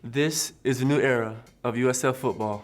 This is a new era of USF football.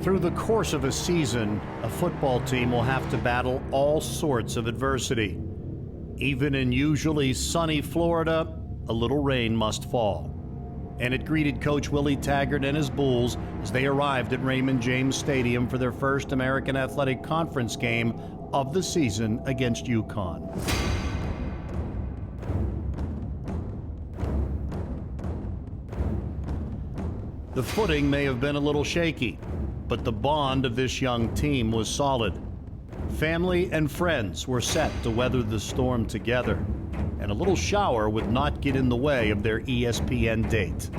Through the course of a season, a football team will have to battle all sorts of adversity. Even in usually sunny Florida, a little rain must fall. And it greeted Coach Willie Taggart and his Bulls as they arrived at Raymond James Stadium for their first American Athletic Conference game of the season against UConn. The footing may have been a little shaky, but the bond of this young team was solid. Family and friends were set to weather the storm together, and a little shower would not get in the way of their ESPN date.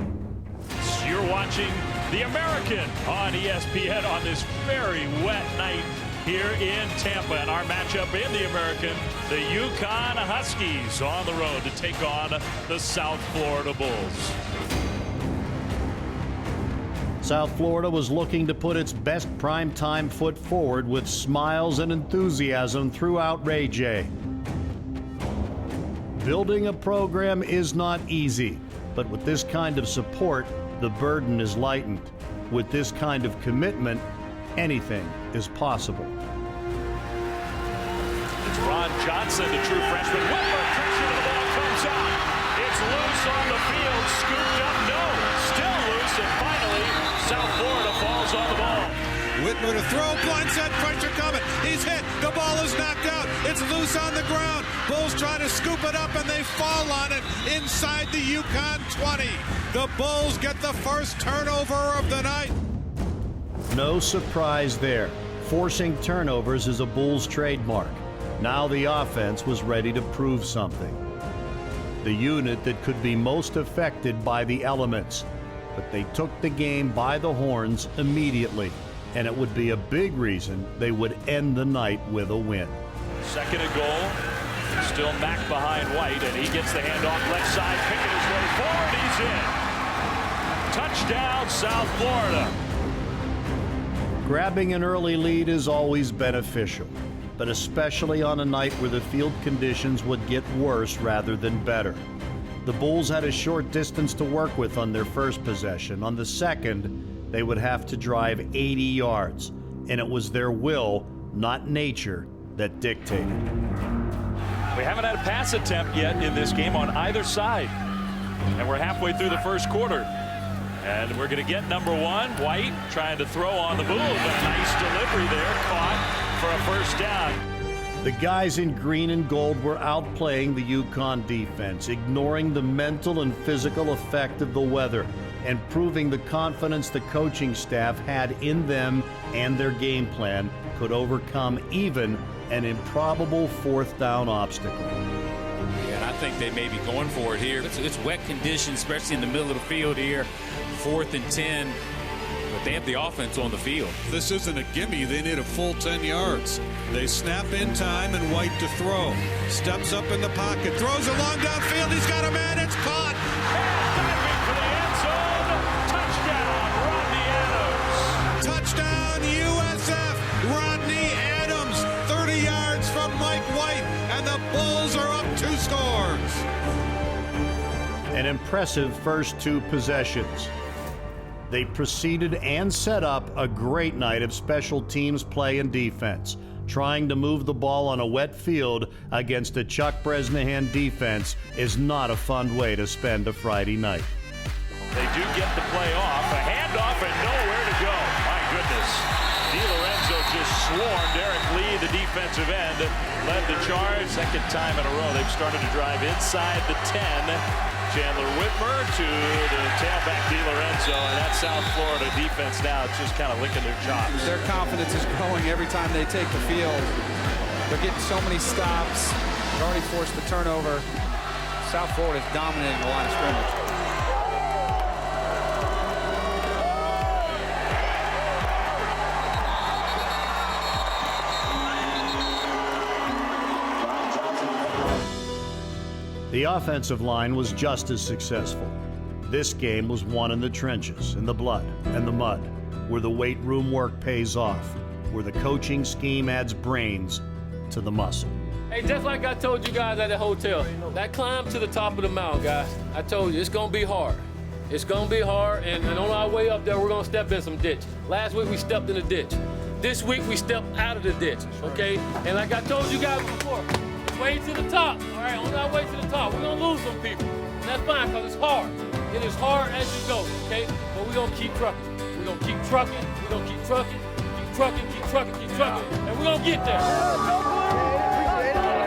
You're watching The American on ESPN on this very wet night here in Tampa. And our matchup in The American, the UConn Huskies on the road to take on the South Florida Bulls. South Florida was looking to put its best primetime foot forward with smiles and enthusiasm throughout Ray J. Building a program is not easy, but with this kind of support, the burden is lightened. With this kind of commitment, anything is possible. It's Ron Johnson, the true freshman. Whitmer, pressure, the ball comes out. It's loose on the field, scooped up, no, still loose, and finally, South Florida falls on the ball. Whitmer to throw, blindside pressure coming. He's hit. The ball is knocked out. It's loose on the ground. Bulls try to scoop it up, and they fall on it inside the UConn 20. The Bulls get the first turnover of the night. No surprise there. Forcing turnovers is a Bulls trademark. Now the offense was ready to prove something. The unit that could be most affected by the elements. But they took the game by the horns immediately, and it would be a big reason they would end the night with a win. Second and goal, still Mack behind White, and he gets the handoff left side, picking his way forward, he's in. Touchdown, South Florida. Grabbing an early lead is always beneficial, but especially on a night where the field conditions would get worse rather than better. The Bulls had a short distance to work with on their first possession. On the second, they would have to drive 80 yards, and it was their will, not nature, that dictated. We haven't had a pass attempt yet in this game on either side, and we're halfway through the first quarter. And we're going to get number one, White, trying to throw on the move. A nice delivery there, caught for a first down. The guys in green and gold were outplaying the UConn defense, ignoring the mental and physical effect of the weather, and proving the confidence the coaching staff had in them and their game plan could overcome even an improbable fourth down obstacle. Yeah, and I think they may be going for it here. It's wet conditions, especially in the middle of the field here. 4th and 10. But they have the offense on the field. This isn't a gimme. They need a full 10 yards. They snap in time and White to throw. Steps up in the pocket. Throws a long downfield. He's got a man. It's caught. And diving for the end zone. Touchdown, Rodney Adams. Touchdown, USF. Rodney Adams. 30 yards from Mike White. And the Bulls are up 2 scores. An impressive first 2 possessions. They proceeded and set up a great night of special teams play and defense, trying to move the ball on a wet field against a Chuck Bresnahan defense is not a fun way to spend a Friday night. They do get the play off, a handoff and nowhere to go. My goodness. DiLorenzo just swarmed Eric Lee, the defensive end, led the charge. Second time in a row they've started to drive inside the 10. Chandler Whitmer to the tailback DiLorenzo, and that South Florida defense now it's just kind of licking their chops. Their confidence is growing every time they take the field. They're getting so many stops. They've already forced the turnover. South Florida's dominating the line of scrimmage. The offensive line was just as successful. This game was won in the trenches, in the blood and the mud, where the weight room work pays off, where the coaching scheme adds brains to the muscle. Hey, just like I told you guys at the hotel, that climb to the top of the mountain, guys, I told you, it's going to be hard. It's going to be hard, and on our way up there, we're going to step in some ditch. Last week, we stepped in a ditch. This week, we stepped out of the ditch, okay? And like I told you guys before, way to the top, all right? On our way to the top, we're going to lose some people. And that's fine, because it's hard. It is hard as you go, okay? But we're going to keep trucking. We're going to keep trucking. We're going to keep trucking, keep trucking, keep trucking, keep trucking, and we're going to get there.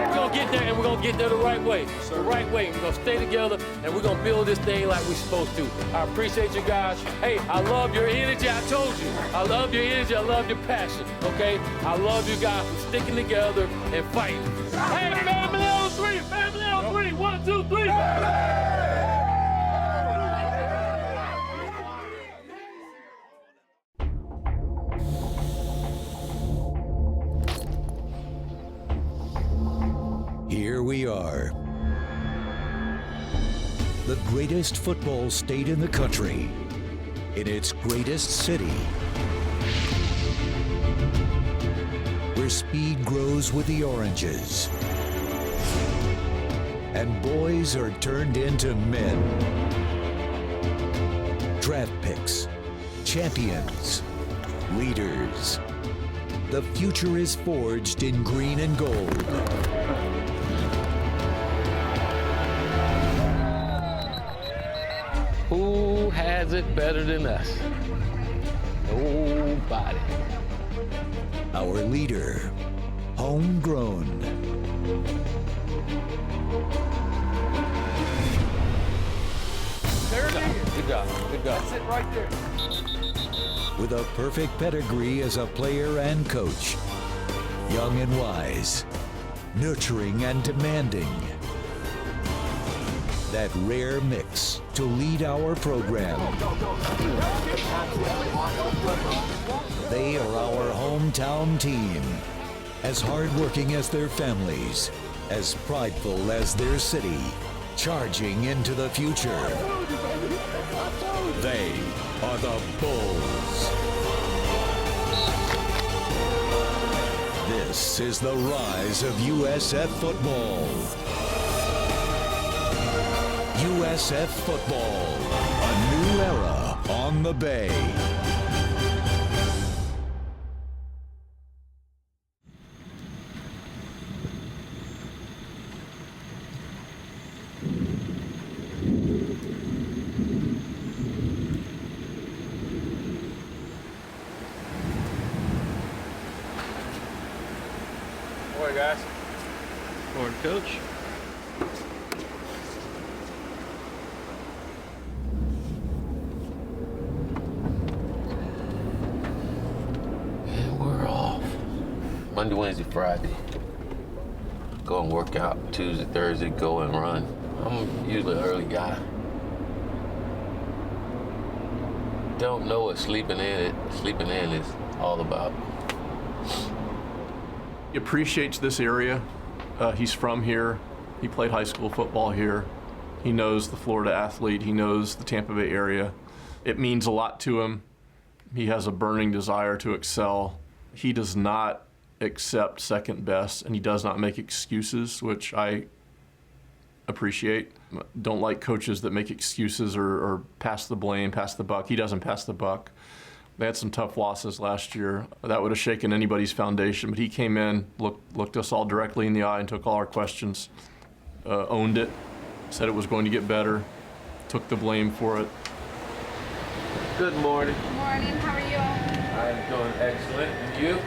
We're going to get there, and we're going to get there the right way. The right way. We're going to stay together, and we're going to build this thing like we're supposed to. I appreciate you guys. Hey, I love your energy. I told you. I love your energy. I love your passion, okay? I love you guys for sticking together and fighting. Hey, family on three. Family on three. 1, 2, 3. Here we are, the greatest football state in the country, in its greatest city, where speed grows with the oranges, and boys are turned into men. Draft picks, champions, leaders. The future is forged in green and gold. Who has it better than us? Nobody. Our leader, homegrown. There it is. Good job. Good job. That's it right there. With a perfect pedigree as a player and coach. Young and wise, nurturing and demanding. That rare mix to lead our program. They are our hometown team, as hardworking as their families, as prideful as their city, charging into the future. They are the Bulls. This is the rise of USF football. USF football, a new era on the Bay. Morning, guys. Morning, Coach. Monday, Wednesday, Friday. Go and work out. Tuesday, Thursday, go and run. I'm usually an early guy. Don't know what sleeping in is all about. He appreciates this area. He's from here. He played high school football here. He knows the Florida athlete. He knows the Tampa Bay area. It means a lot to him. He has a burning desire to excel. He does not accept second best, and he does not make excuses, which I appreciate. Don't like coaches that make excuses or pass the blame, pass the buck. He doesn't pass the buck. They had some tough losses last year. That would have shaken anybody's foundation, but he came in, looked us all directly in the eye and took all our questions, owned it, said it was going to get better, took the blame for it. Good morning. Good morning, how are you? I'm doing excellent. And you?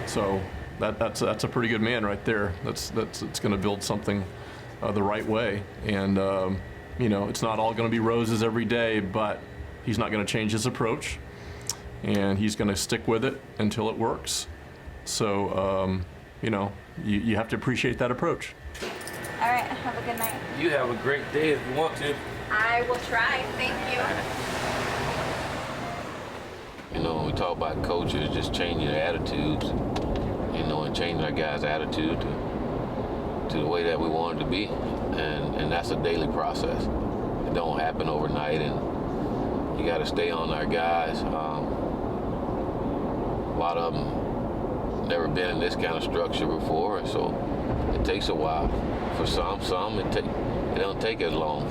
So that's a pretty good man right there. It's going to build something the right way, and it's not all going to be roses every day, but he's not going to change his approach, and he's going to stick with it until it works. So you have to appreciate that approach. All right, have a good night. You have a great day if you want to. I will try, thank you. When we talk about coaches, just changing their attitudes, and changing our guys' attitude to the way that we want it to be. And that's a daily process. It don't happen overnight, and you got to stay on our guys. lot of them never been in this kind of structure before, and so it takes a while. For some it don't take as long.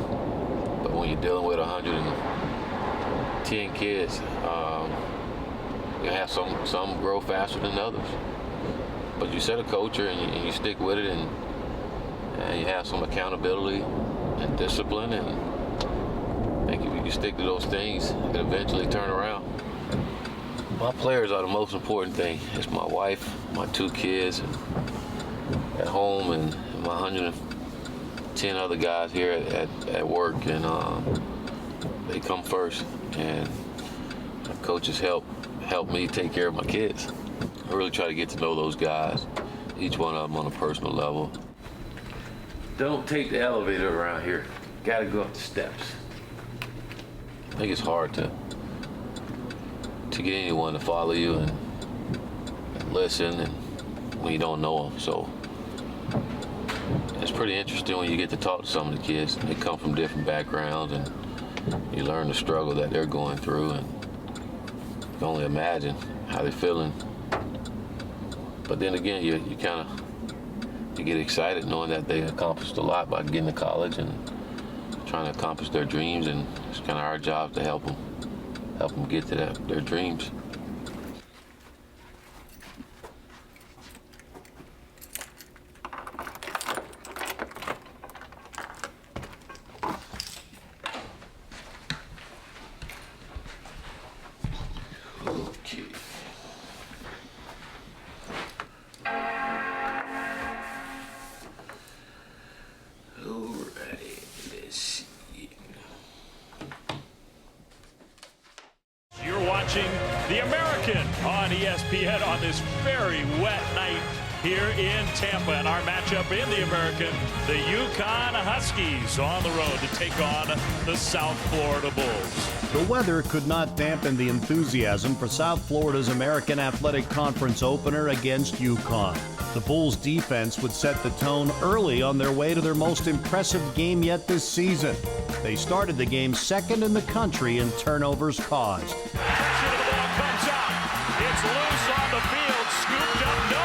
But when you're dealing with 110 kids, you have some grow faster than others. But you set a culture and you stick with it, and you have some accountability and discipline, and I think if you stick to those things, it eventually turn around. My players are the most important thing. It's my wife, my 2 kids at home, and my 110 other guys here at work, and they come first. And coaches help me take care of my kids. I really try to get to know those guys, each one of them on a personal level. Don't take the elevator around here. Gotta go up the steps. I think it's hard to get anyone to follow you and listen, and when you don't know them. So it's pretty interesting when you get to talk to some of the kids. They come from different backgrounds, and you learn the struggle that they're going through, and you can only imagine how they're feeling. But then again, you get excited knowing that they accomplished a lot by getting to college and trying to accomplish their dreams, and it's kind of our job to help them get to their dreams. Okay. Watching the American on ESPN on this very wet night here in Tampa. And our matchup in the American, the UConn Huskies on the road to take on the South Florida Bulls. The weather could not dampen the enthusiasm for South Florida's American Athletic Conference opener against UConn. The Bulls' defense would set the tone early on their way to their most impressive game yet this season. They started the game second in the country in turnovers caused. It's loose on the field, scooped up, no,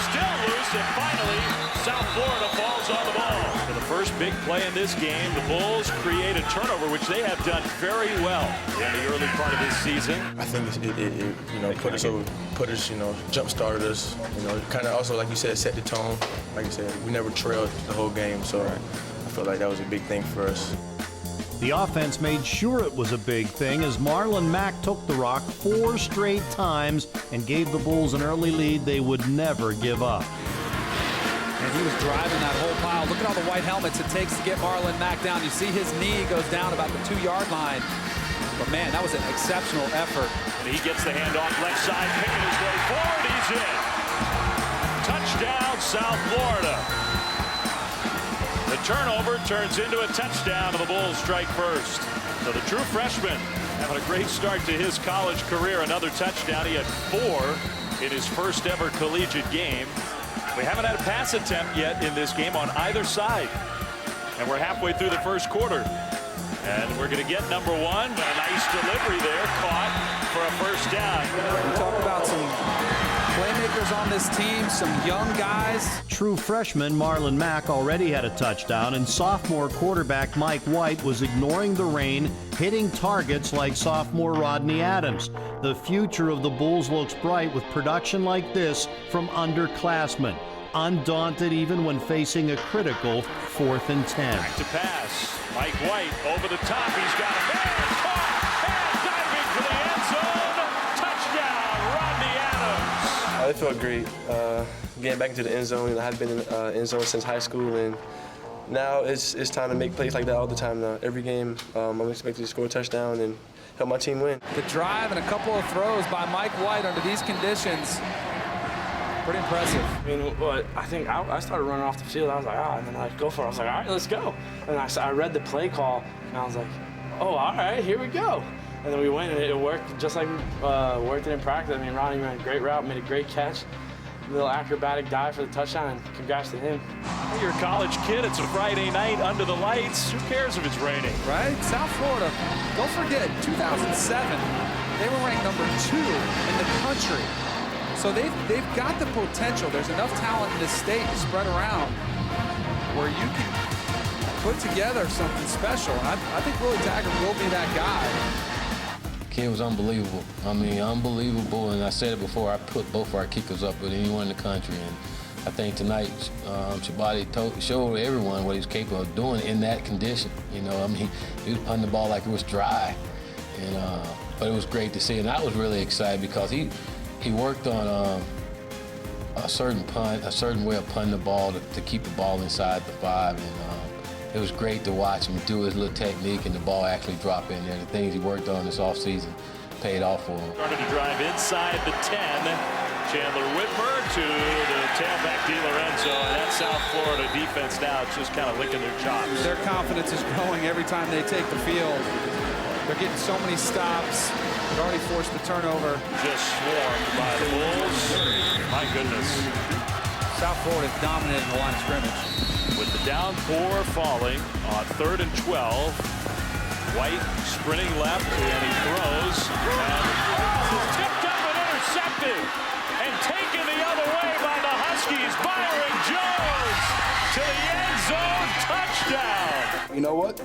still loose, and finally South Florida falls on the ball. For the first big play in this game, the Bulls create a turnover, which they have done very well in the early part of this season. I think it put us, jump started us, kind of also, like you said, set the tone. Like I said, we never trailed the whole game, so I feel like that was a big thing for us. The offense made sure it was a big thing as Marlon Mack took the rock 4 straight times and gave the Bulls an early lead they would never give up. And he was driving that whole pile. Look at all the white helmets it takes to get Marlon Mack down. You see his knee goes down about the 2-yard line. But man, that was an exceptional effort. And he gets the handoff left side, picking his way forward. He's in. Touchdown, South Florida. The turnover turns into a touchdown, and the Bulls strike first. So the true freshman having a great start to his college career. Another touchdown. He had 4 in his first ever collegiate game. We haven't had a pass attempt yet in this game on either side. And we're halfway through the first quarter. And we're going to get number 1. A nice delivery there, caught for a first down. We talk about some playmakers on this team, some young guys. True freshman Marlon Mack already had a touchdown, and sophomore quarterback Mike White was ignoring the rain, hitting targets like sophomore Rodney Adams. The future of the Bulls looks bright with production like this from underclassmen, undaunted even when facing a critical 4th and 10. Back to pass. Mike White over the top. He's got a man caught and diving for the end zone. Touchdown, Rodney Adams. It felt great getting back into the end zone. I hadn't been in the end zone since high school, and now it's time to make plays like that all the time now. Every game, I'm expected to score a touchdown and help my team win. The drive and a couple of throws by Mike White under these conditions. Pretty impressive. I think I started running off the field. I was like, and then I go for it. I was like, all right, let's go. And I read the play call, and I was like, oh, all right, here we go. And then we went, and it worked just like we worked it in practice. I mean, Ronnie ran a great route, made a great catch, a little acrobatic dive for the touchdown, and congrats to him. You're a college kid. It's a Friday night under the lights. Who cares if it's raining? Right? South Florida, don't forget, 2007, they were ranked number 2 in the country So they've got the potential. There's enough talent in this state to spread around where you can put together something special. And I think Willie Taggart will be that guy. Kid was unbelievable. I mean, unbelievable. And I said it before, I put both our kickers up with anyone in the country. And I think tonight, Shabati showed everyone what he was capable of doing in that condition. You know, I mean, he was punting the ball like it was dry. And, but it was great to see. And I was really excited because he worked on a certain punt, a certain way of punting the ball to keep the ball inside the 5. And it was great to watch him do his little technique and the ball actually drop in there. The things he worked on this offseason paid off for him. Started to drive inside the 10. Chandler Whitmer to the tailback DiLorenzo, and that South Florida defense now is just kind of licking their chops. Their confidence is growing every time they take the field. They're getting so many stops. They've already forced the turnover. Just swarmed by the Bulls. My goodness. South Florida is dominant in the line of scrimmage. With the downpour falling on 3rd and 12, White sprinting left, and he throws. And tipped up and intercepted. And taken the other way by the Huskies. Byron Jones to the end zone. Touchdown. You know what?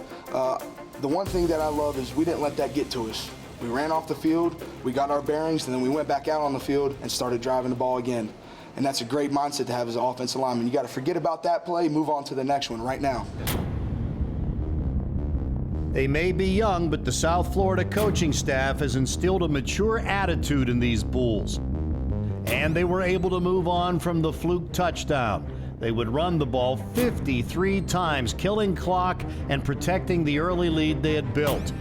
The one thing that I love is we didn't let that get to us. We ran off the field, we got our bearings, and then we went back out on the field and started driving the ball again. And that's a great mindset to have as an offensive lineman. You got to forget about that play, move on to the next one right now. They may be young, but the South Florida coaching staff has instilled a mature attitude in these Bulls. And they were able to move on from the fluke touchdown. They would run the ball 53 times, killing clock and protecting the early lead they had built,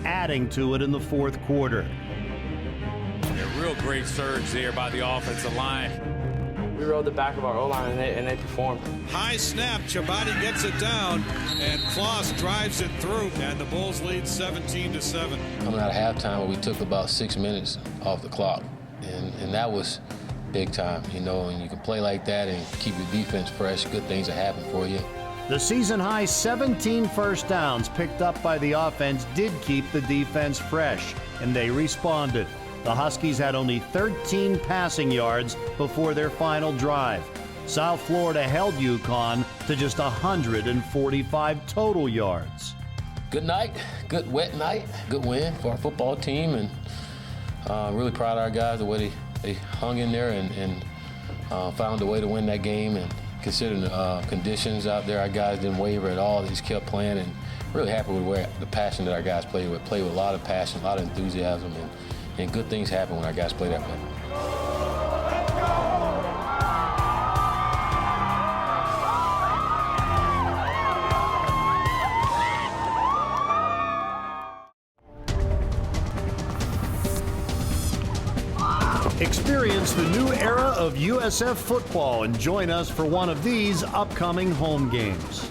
adding to it in the 4th quarter. A real great surge there by the offensive line. We rode the back of our O-line, and they performed. High snap, Chabati gets it down, and Kloss drives it through, and the Bulls lead 17-7. Coming out of halftime, we took about 6 minutes off the clock, and that was big time, you know, and you can play like that and keep your defense fresh, good things will happen for you. The season-high 17 first downs picked up by the offense did keep the defense fresh, and they responded. The Huskies had only 13 passing yards before their final drive. South Florida held UConn to just 145 total yards. Good night, good wet night, good win for our football team, and really proud of our guys, the way they hung in there and found a way to win that game. And considering the conditions out there, our guys didn't waver at all. They just kept playing, and really happy with the passion that our guys played with. Played with a lot of passion, a lot of enthusiasm, and good things happen when our guys play that way. Experience the new era of USF football and join us for one of these upcoming home games.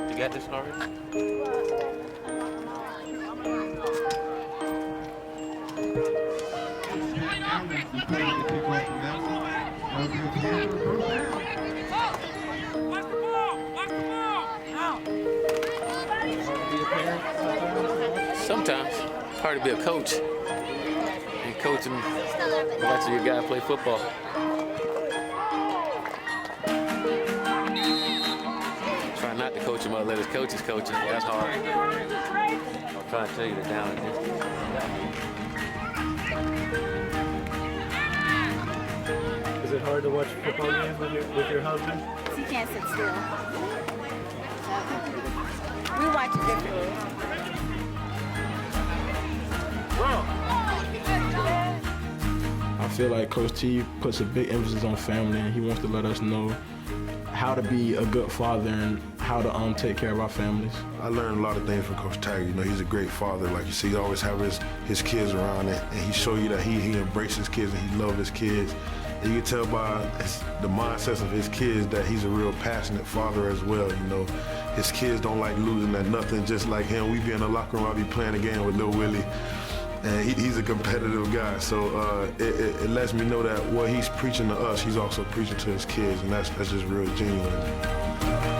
You got this already? Sometimes, hard to be a coach. You're coaching, watching your guy play football. Try not to coach him or let his coaches coach him. That's hard. I'm trying to tell you the down and distance. Is it hard to watch football games with your husband? He can't sit still. We watch it differently. I feel like Coach T puts a big emphasis on family, and he wants to let us know how to be a good father and how to take care of our families. I learned a lot of things from Coach Taggart. You know, he's a great father. Like you see, he always have his kids around, and he show you that he embraces his kids and he loves his kids. And you can tell by the mindsets of his kids that he's a real passionate father as well. You know, his kids don't like losing at nothing, just like him. We be in the locker room, I be playing a game with Lil Willie, And he's a competitive guy, so it lets me know that what he's preaching to us, he's also preaching to his kids, and that's just real genuine.